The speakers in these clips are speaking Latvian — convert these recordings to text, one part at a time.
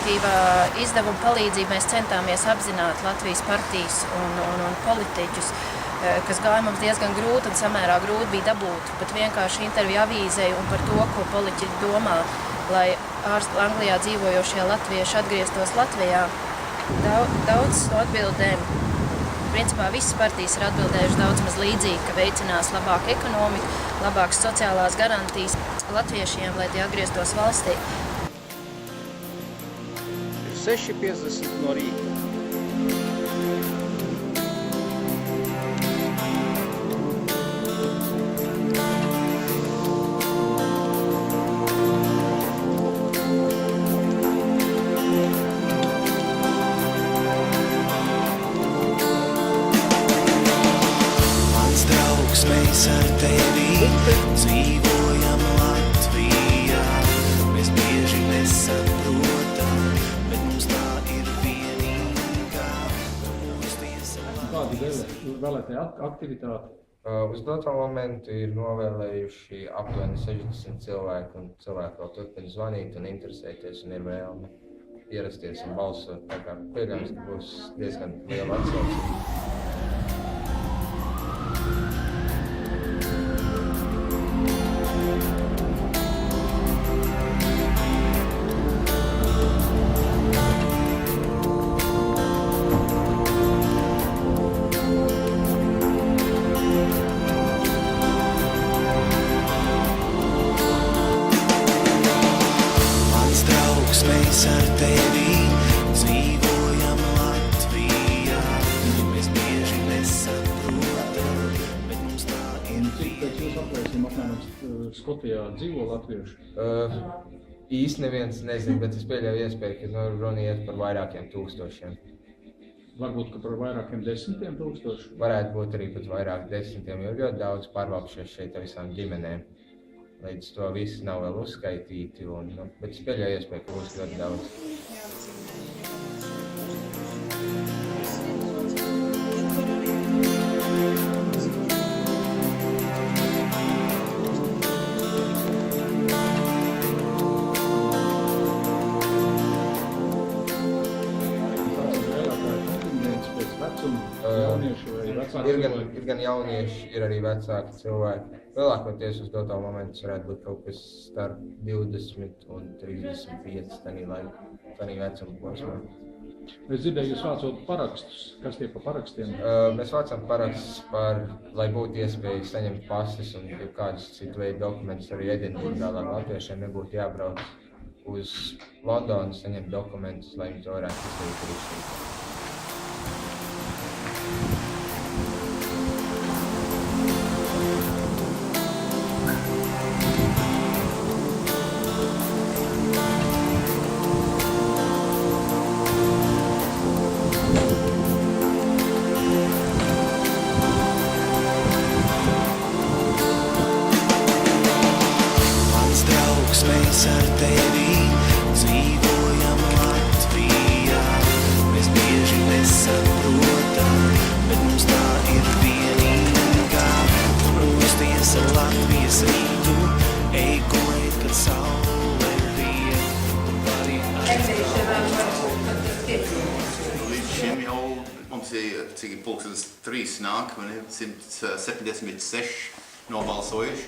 karitatīvā izdevuma palīdzību mēs centāmies apzināt Latvijas partijas un politiķus, kas gāja mums diezgan grūti un samērā grūti bija dabūt pat vienkārši interviju avīzei un par to, ko politiķi domā, lai Anglijā dzīvojošie latvieši atgrieztos Latvijā. Daudz no atbildēm, principā visas partijas ir atbildējuši daudz maz līdzīgi, ka veicinās labāku ekonomiku, labākas sociālās garantijas latviešiem, lai tie atgrieztos valstī. 6:50 no rīta. Mans draugs, mēs ar tevi dzīvojam Latvijā. Mēs bieži nesaprotam, bet mums tā ir vienīgā. Kādi vēlētāji aktivitāti? Uz doto momentu ir novēlējuši aptuveni 60 cilvēku, un cilvēki vēl turpina zvanīt un interesēties, un ir vēlme ierasties un balsot. Tā kā pieļaujams, ka būs diezgan liela atsauce. Mēs ar tevi dzīvojam Latvijā. Mēs bieži nesaprotam, bet mums tā ir Cik pēc jūsu aplēsiem apmēram Skotijā dzīvo latvieši? Īsti neviens nezinu, bet es pieļauju iespēju, ka runa iet par vairākiem tūkstošiem. Varbūt, ka par vairākiem desmitiem tūkstoši? Varētu būt arī pat vairāk desmitiem, jo ļoti daudz pārvākušies šeit ar visām ģimenēm. Līdz to visi nav vēl uzskaitīti, bet es pieļauju iespēju, ka būs ļoti daudz. Ir gan jaunieši, ir arī vecāki cilvēki. Lielākoties uz doto momentu varētu būt kaut kas starp 20 un 35 tādā vecuma posmā. Es dzirdēju, jūs vācot parakstus. Kas tie pa parakstiem? Mēs vācam parakstus lai būtu iespēja saņemt pases un kādus citu veidu dokumentus arī identitātā, lai latviešiem nebūtu jābrauc uz Londonu saņemt dokumentus, lai viņi to varētu izdarīt arī šeit. Mēs ar tevi dzīvojam Latvijā. Mēs bieži nesaprotam, bet mums tā ir vienīgā. Rosties ar Latvijas rītu, ej gulēt, kad saule riet. Līdz šim jau mums ir, cik ir pulkstenis 3 nāk, un ir 176 nobalsojuši.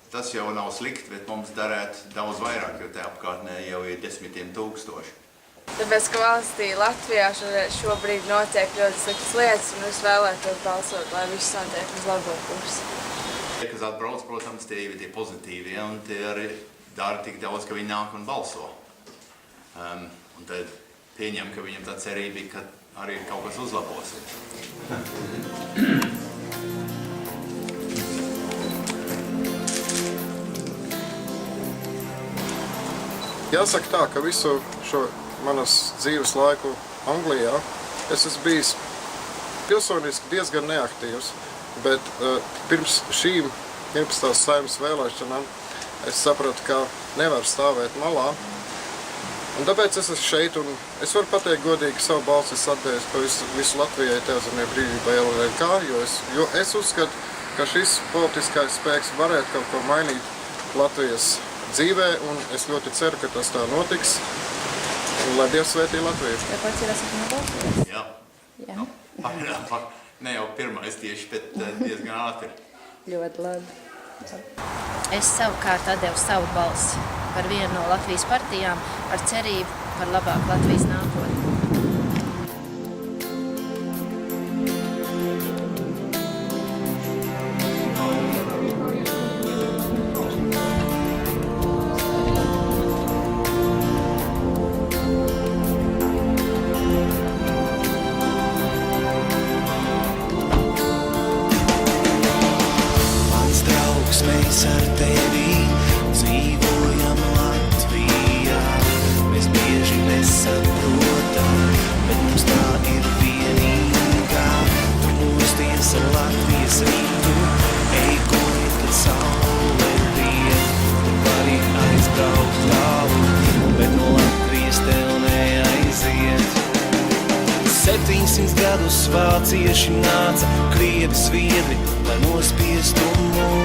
Tas jau nav slikti, bet mums darētu daudz vairāk, jo te apkārtnē jau ir desmitiem tūkstoši. Tāpēc, ka valstī Latvijā šobrīd notiek ļoti sliktas lietas, un es vēlētos balsot, lai viss notiek uz labo pusi. Tie, kas atbrauc, protams, tie ir tie pozitīvi, un tie arī dara tik daudz, ka viņi nāk un balso. Un tad pieņem, ka viņam tā cerība ir, ka arī kaut kas uzlabosies. Jāsaka tā, ka visu šo manas dzīves laiku Anglijā es esmu bijis pilsoniski diezgan neaktīvs, bet pirms šīm 11. Saeimas vēlēšanām es sapratu, ka nevaru stāvēt malā. Un tāpēc es esmu šeit, un es varu pateikt godīgi, savu balsi es atdevu pa visu Latvijai Teātriem brīvībai LLK, jo es uzskatu, ka šis politiskais spēks varētu kaut ko mainīt Latvijas dzīvē, un es ļoti ceru, ka tas tā notiks. Un lai Dievs svētī Latviju. Vai pats ir esat nobalsojis? Jā. Jā. Nu, ne jau pirmais tieši, bet diezgan ātri. Ļoti labi. Es savukārt atdevu savu balsi par vienu no Latvijas partijām ar cerību par labāku Latvijas nākotni. Mans draugs, mēs ar tevi dzīvojam Latvijā. Mēs bieži nesaprotam, bet mums tā ir vienīgā. Tu mūsties ar Latvijas rītu, eikoji, kad saule riet. Tu vari aizbraukt tālu, bet no Latvijas tev neaiziet. 700 gadus vācieši nāca, krievi, zviedri, lai nospiestu mūs.